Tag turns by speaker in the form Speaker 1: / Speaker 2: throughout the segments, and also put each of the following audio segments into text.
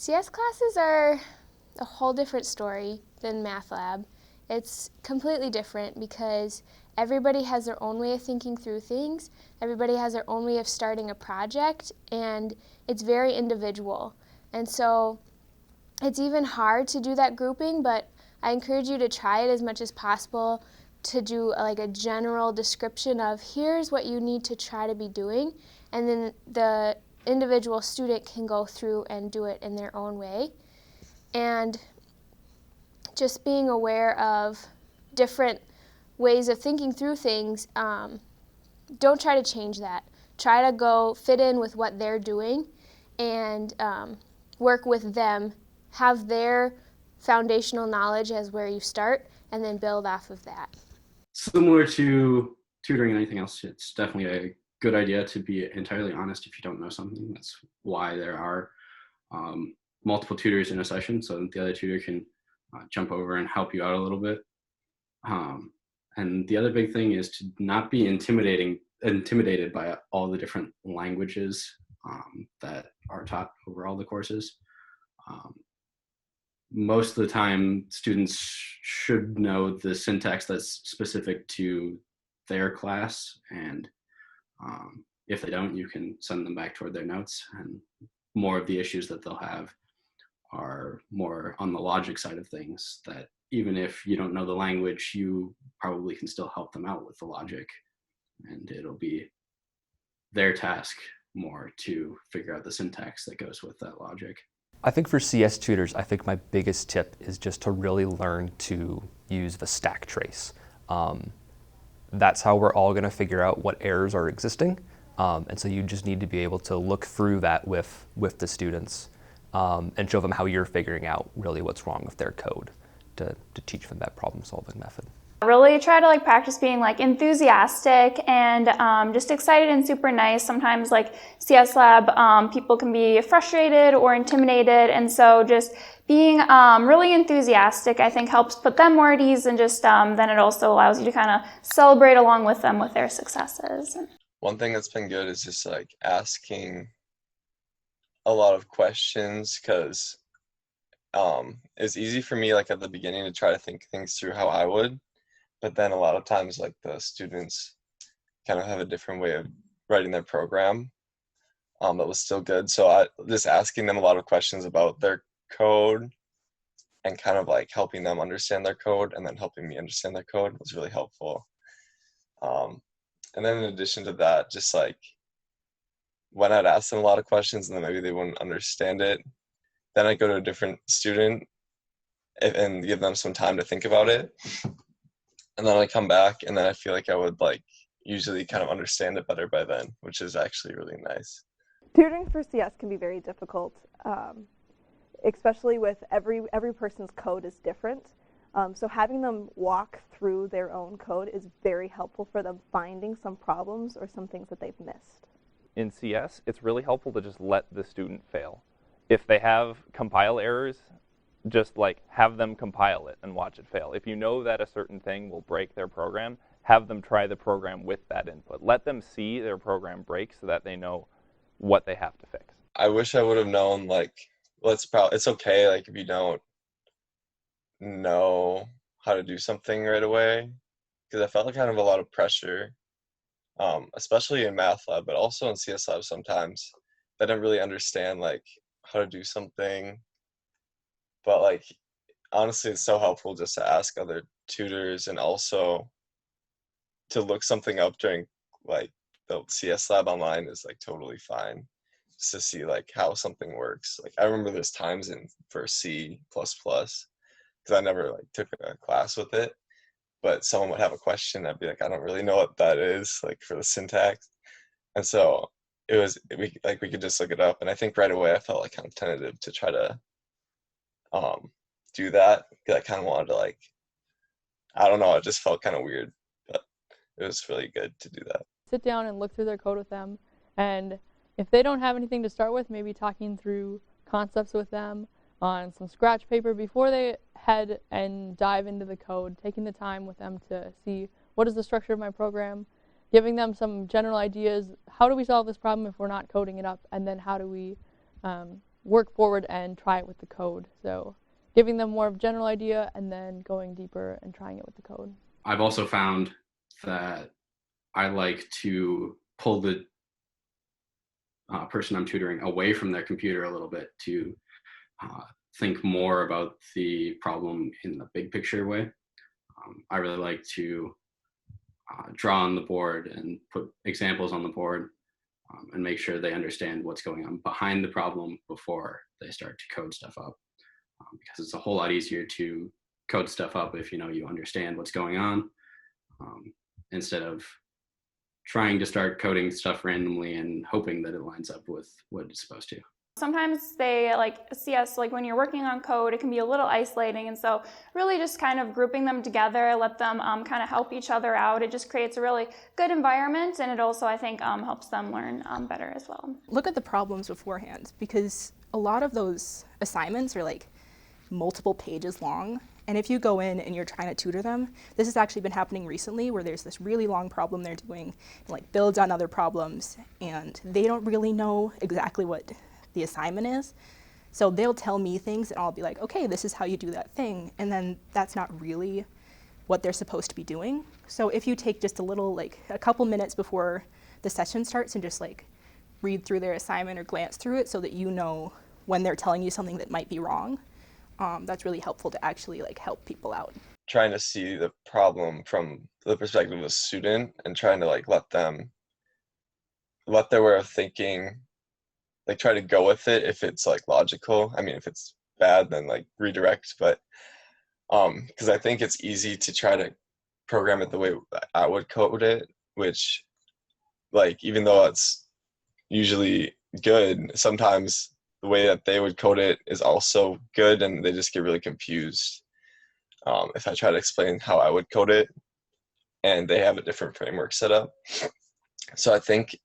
Speaker 1: CS classes are a whole different story than math lab. It's completely different because everybody has their own way of thinking through things. Everybody has their own way of starting a project, and it's very individual. And so it's even hard to do that grouping, but I encourage you to try it as much as possible to do like a general description of here's what you need to try to be doing, and then the individual student can go through and do it in their own way. And just being aware of different ways of thinking through things, don't try to change that. Try to go fit in with what they're doing and work with them, have their foundational knowledge as where you start, and then build off of that.
Speaker 2: Similar to tutoring and anything else, it's definitely a good idea to be entirely honest if you don't know something. That's why there are multiple tutors in a session, so the other tutor can jump over and help you out a little bit. And the other big thing is to not be intimidated by all the different languages that are taught over all the courses. Most of the time, students should know the syntax that's specific to their class, and if they don't, you can send them back toward their notes, and more of the issues that they'll have are more on the logic side of things, that even if you don't know the language, you probably can still help them out with the logic, and it'll be their task more to figure out the syntax that goes with that logic.
Speaker 3: I think for CS tutors, I think my biggest tip is just to really learn to use the stack trace. That's how we're all going to figure out what errors are existing. And so you just need to be able to look through that with the students and show them how you're figuring out really what's wrong with their code to teach them that problem-solving method.
Speaker 4: Really try to practice being enthusiastic and just excited and super nice. Sometimes CS Lab, people can be frustrated or intimidated, and so just being really enthusiastic I think helps put them more at ease, and just then it also allows you to kind of celebrate along with them with their successes.
Speaker 5: One thing that's been good is just asking a lot of questions, because it's easy for me at the beginning to try to think things through how I would. But then a lot of times, the students kind of have a different way of writing their program that was still good. So just asking them a lot of questions about their code and kind of helping them understand their code and then helping me understand their code was really helpful. And then in addition to that, just when I'd ask them a lot of questions and then maybe they wouldn't understand it, then I'd go to a different student and give them some time to think about it. And then I come back, and then I feel I would usually kind of understand it better by then, which is actually really nice.
Speaker 6: Tutoring for CS can be very difficult, especially with every person's code is different. So having them walk through their own code is very helpful for them finding some problems or some things that they've missed.
Speaker 7: In CS, it's really helpful to just let the student fail. If they have compile errors, just have them compile it and watch it fail. If you know that a certain thing will break their program, have them try the program with that input. Let them see their program break so that they know what they have to fix.
Speaker 5: I wish I would have known it's okay if you don't know how to do something right away, because I felt kind of a lot of pressure, especially in math lab, but also in CS lab sometimes. I didn't really understand how to do something. But honestly, it's so helpful just to ask other tutors, and also to look something up during the CS lab online is totally fine, just to see how something works. I remember there's times for C++, because I never took a class with it, but someone would have a question, I'd be I don't really know what that is for the syntax, and so we could just look it up, and I think right away I felt kind of tentative to try to do that, because I kind of wanted to I don't know, it just felt kind of weird, but it was really good to do that.
Speaker 8: Sit down and look through their code with them, and if they don't have anything to start with, maybe talking through concepts with them on some scratch paper before they head and dive into the code, taking the time with them to see what is the structure of my program, giving them some general ideas, how do we solve this problem if we're not coding it up, and then how do we work forward and try it with the code. So giving them more of a general idea and then going deeper and trying it with the code.
Speaker 2: I've also found that I like to pull the person I'm tutoring away from their computer a little bit to think more about the problem in the big picture way. I really like to draw on the board and put examples on the board and make sure they understand what's going on behind the problem before they start to code stuff up. Because it's a whole lot easier to code stuff up if you understand what's going on, instead of trying to start coding stuff randomly and hoping that it lines up with what it's supposed to.
Speaker 4: Sometimes they see us when you're working on code, it can be a little isolating, and so really just kind of grouping them together, let them kind of help each other out. It just creates a really good environment, and it also, I think, helps them learn better as well.
Speaker 9: Look at the problems beforehand, because a lot of those assignments are multiple pages long, and if you go in and you're trying to tutor them, this has actually been happening recently where there's this really long problem they're doing, and builds on other problems, and they don't really know exactly what the assignment is. So they'll tell me things and I'll be like, okay, this is how you do that thing. And then that's not really what they're supposed to be doing. So if you take just a little, a couple minutes before the session starts and just read through their assignment or glance through it so that you know when they're telling you something that might be wrong, that's really helpful to actually help people out.
Speaker 5: Trying to see the problem from the perspective of a student and trying to let their way of thinking, try to go with it if it's logical. I mean, if it's bad, then redirect. But because I think it's easy to try to program it the way I would code it, which even though it's usually good, sometimes the way that they would code it is also good, and they just get really confused if I try to explain how I would code it and they have a different framework set up. So I think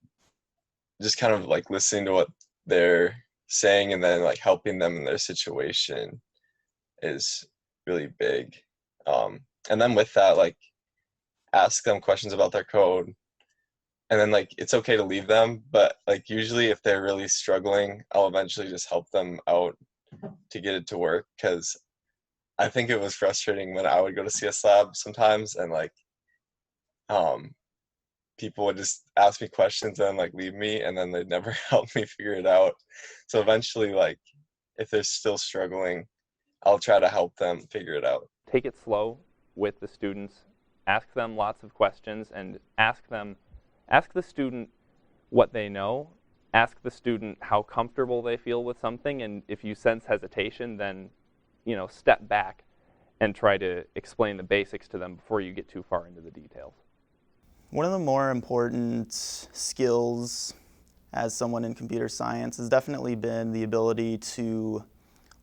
Speaker 5: just kind of listening to what they're saying and then helping them in their situation is really big. And then with that, ask them questions about their code, and then it's okay to leave them, but usually if they're really struggling, I'll eventually just help them out to get it to work, because I think it was frustrating when I would go to CS Lab sometimes and people would just ask me questions and leave me, and then they'd never help me figure it out. So eventually, if they're still struggling, I'll try to help them figure it out.
Speaker 7: Take it slow with the students, ask them lots of questions, and ask the student what they know, ask the student how comfortable they feel with something, and if you sense hesitation, then step back and try to explain the basics to them before you get too far into the details.
Speaker 10: One of the more important skills as someone in computer science has definitely been the ability to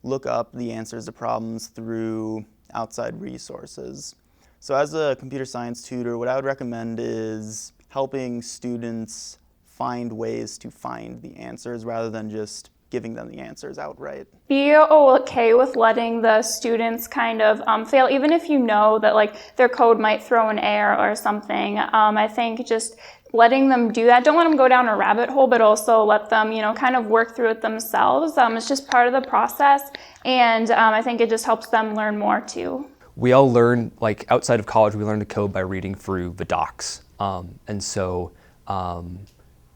Speaker 10: look up the answers to problems through outside resources. So as a computer science tutor, what I would recommend is helping students find ways to find the answers rather than just giving them the answers outright.
Speaker 4: Be okay with letting the students kind of fail, even if you know that their code might throw an error or something. I think just letting them do that. Don't let them go down a rabbit hole, but also let them, kind of work through it themselves. It's just part of the process, and I think it just helps them learn more too.
Speaker 3: We all learn, outside of college, we learn to code by reading through the docs. And so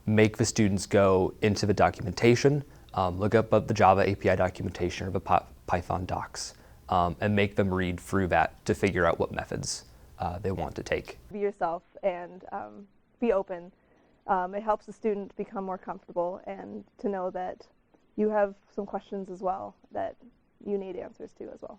Speaker 3: make the students go into the documentation, look up the Java API documentation or the Python docs, and make them read through that to figure out what methods they want to take.
Speaker 6: Be yourself and be open. It helps the student become more comfortable and to know that you have some questions as well that you need answers to as well.